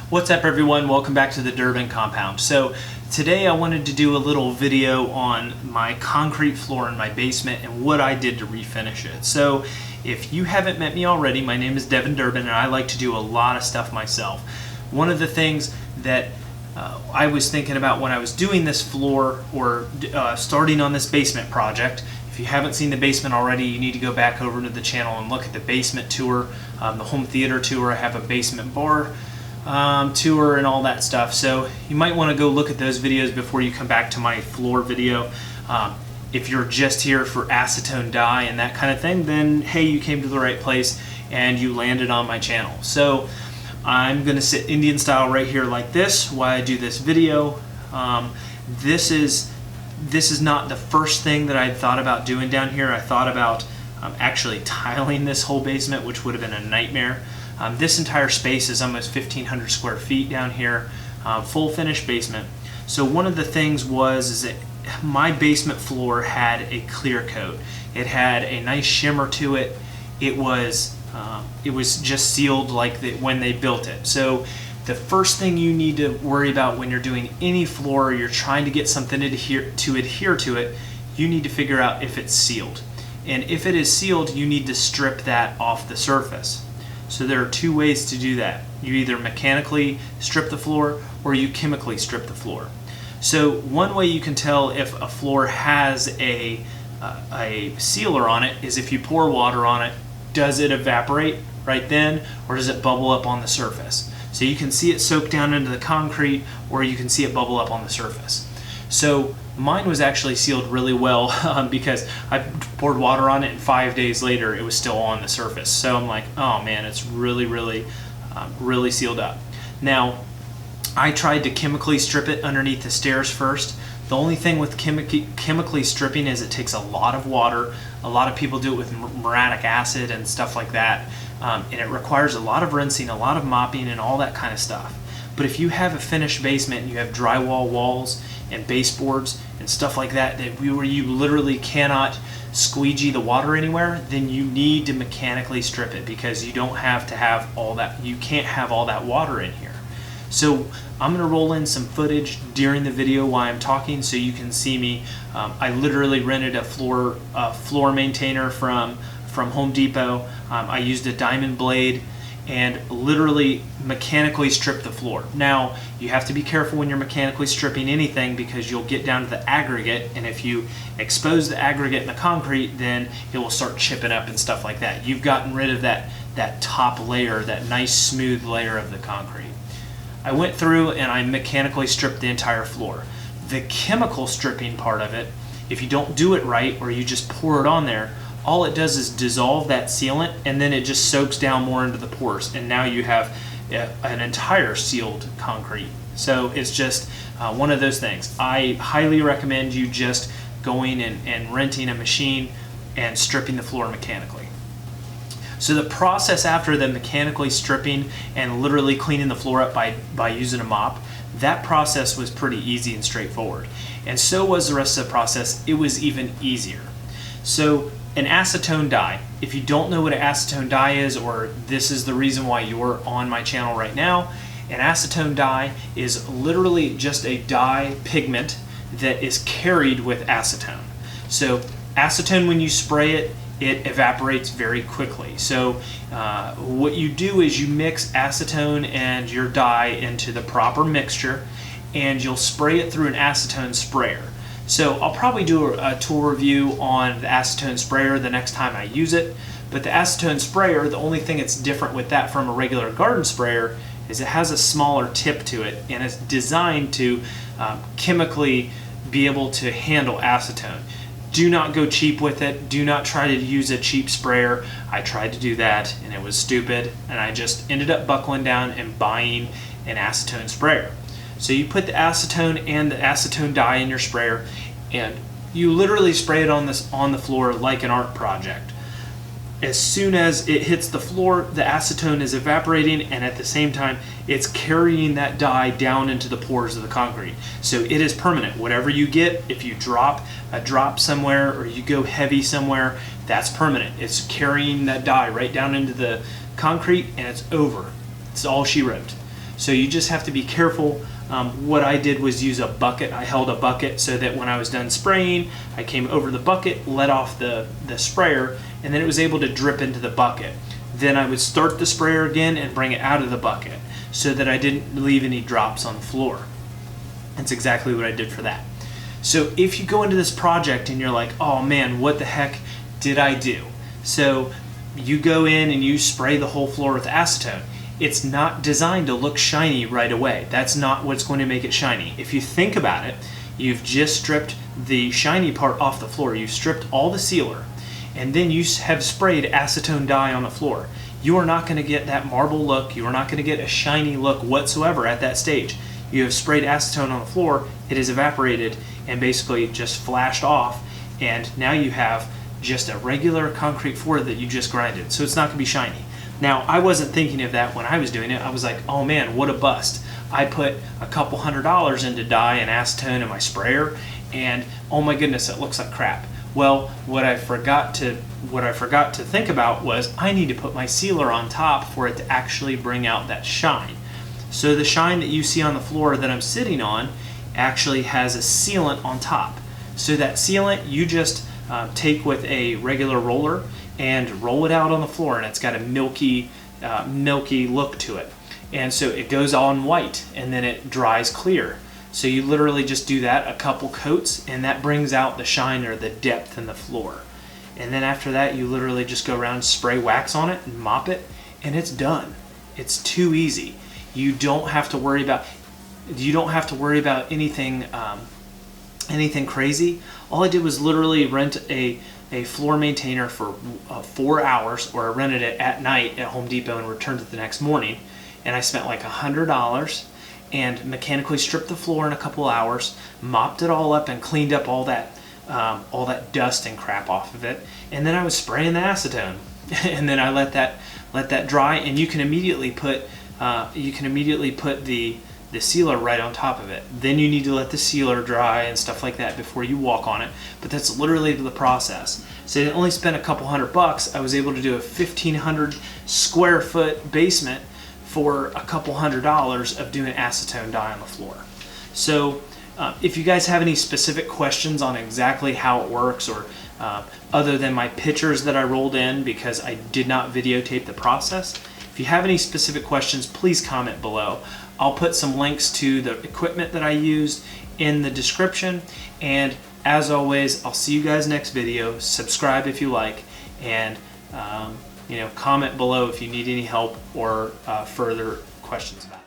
What's up everyone, welcome back to the Durbin Compound. So today I wanted to do a little video on my concrete floor in my basement and what I did to refinish it. So if you haven't met me already, my name is Devin Durbin and I like to do a lot of stuff myself. One of the things that I was thinking about when I was doing this floor or starting on this basement project, if you haven't seen the basement already, you need to go back over to the channel and look at the basement tour, the home theater tour. I have a basement bar tour and all that stuff, so you might want to go look at those videos before you come back to my floor video. If you're just here for acetone dye and that kind of thing, then hey, you came to the right place and you landed on my channel. So I'm gonna sit Indian style right here like this while I do this video. This is not the first thing that I thought about doing down here. I thought about actually tiling this whole basement, which would have been a nightmare. This entire space is almost 1,500 square feet down here, full finished basement. So one of the things is that my basement floor had a clear coat. It had a nice shimmer to it. It was just sealed like when they built it. So the first thing you need to worry about when you're doing any floor, or you're trying to get something to adhere to it, you need to figure out if it's sealed. And if it is sealed, you need to strip that off the surface. So there are two ways to do that. You either mechanically strip the floor or you chemically strip the floor. So one way you can tell if a floor has a sealer on it is if you pour water on it, does it evaporate right then or does it bubble up on the surface? So you can see it soak down into the concrete or you can see it bubble up on the surface. So mine was actually sealed really well because I poured water on it and 5 days later it was still on the surface. So I'm like, oh man, it's really sealed up. Now, I tried to chemically strip it underneath the stairs first. The only thing with chemically stripping is it takes a lot of water. A lot of people do it with muriatic acid and stuff like that. And it requires a lot of rinsing, a lot of mopping and all that kind of stuff. But if you have a finished basement and you have drywall walls and baseboards and stuff like that, where you literally cannot squeegee the water anywhere, then you need to mechanically strip it because you don't have to have all that, you can't have all that water in here. So I'm going to roll in some footage during the video while I'm talking so you can see me. I literally rented a floor maintainer from Home Depot. I used a diamond blade and literally mechanically stripped the floor. Now, you have to be careful when you're mechanically stripping anything because you'll get down to the aggregate, and if you expose the aggregate in the concrete, then it will start chipping up and stuff like that. You've gotten rid of that top layer, that nice smooth layer of the concrete. I went through and I mechanically stripped the entire floor. The chemical stripping part of it, if you don't do it right or you just pour it on there, all it does is dissolve that sealant and then it just soaks down more into the pores, and now you have an entire sealed concrete. So it's just one of those things. I highly recommend you just going and renting a machine and stripping the floor mechanically. So the process after the mechanically stripping and literally cleaning the floor up by using a mop, that process was pretty easy and straightforward. And so was the rest of the process. It was even easier. So an acetone dye, if you don't know what an acetone dye is, or this is the reason why you're on my channel right now, an acetone dye is literally just a dye pigment that is carried with acetone. So acetone, when you spray it, it evaporates very quickly. So what you do is you mix acetone and your dye into the proper mixture and you'll spray it through an acetone sprayer. So I'll probably do a tour review on the acetone sprayer the next time I use it. But the acetone sprayer, the only thing that's different with that from a regular garden sprayer is it has a smaller tip to it and it's designed to chemically be able to handle acetone. Do not go cheap with it. Do not try to use a cheap sprayer. I tried to do that and it was stupid, and I just ended up buckling down and buying an acetone sprayer. So you put the acetone and the acetone dye in your sprayer and you literally spray it on the floor like an art project. As soon as it hits the floor, the acetone is evaporating, and at the same time it's carrying that dye down into the pores of the concrete. So it is permanent. Whatever you get, if you drop a drop somewhere or you go heavy somewhere, that's permanent. It's carrying that dye right down into the concrete and it's over. It's all she wrote. So you just have to be careful. What I did was use a bucket. I held a bucket so that when I was done spraying, I came over the bucket, let off the sprayer, and then it was able to drip into the bucket. Then I would start the sprayer again and bring it out of the bucket so that I didn't leave any drops on the floor. That's exactly what I did for that. So if you go into this project and you're like, oh man, what the heck did I do? So you go in and you spray the whole floor with acetone. It's not designed to look shiny right away. That's not what's going to make it shiny. If you think about it, you've just stripped the shiny part off the floor. You've stripped all the sealer, and then you have sprayed acetone dye on the floor. You are not going to get that marble look. You are not going to get a shiny look whatsoever at that stage. You have sprayed acetone on the floor, it has evaporated and basically just flashed off, and now you have just a regular concrete floor that you just grinded. So it's not going to be shiny. Now, I wasn't thinking of that when I was doing it. I was like, oh man, what a bust. I put a couple $100s into dye and acetone in my sprayer, and oh my goodness, it looks like crap. Well, what I forgot to think about was I need to put my sealer on top for it to actually bring out that shine. So the shine that you see on the floor that I'm sitting on actually has a sealant on top. So that sealant you just take with a regular roller and roll it out on the floor, and it's got a milky look to it. And so it goes on white and then it dries clear. So you literally just do that a couple coats, and that brings out the shine or the depth in the floor. And then after that, you literally just go around, spray wax on it and mop it, and it's done. It's too easy. You don't have to worry about anything crazy. All I did was literally rent a floor maintainer for 4 hours, or I rented it at night at Home Depot and returned it the next morning, and I spent like $100 and mechanically stripped the floor in a couple hours, mopped it all up and cleaned up all that dust and crap off of it, and then I was spraying the acetone and then I let that dry, and you can immediately put the sealer right on top of it. Then you need to let the sealer dry and stuff like that before you walk on it, but that's literally the process. So I only spent a couple $100. I was able to do a 1,500 square foot basement for a couple $100 of doing acetone dye on the floor. So if you guys have any specific questions on exactly how it works, or other than my pictures that I rolled in because I did not videotape the process, if you have any specific questions, please comment below. I'll put some links to the equipment that I used in the description, and as always, I'll see you guys next video. Subscribe if you like, and comment below if you need any help or further questions about it.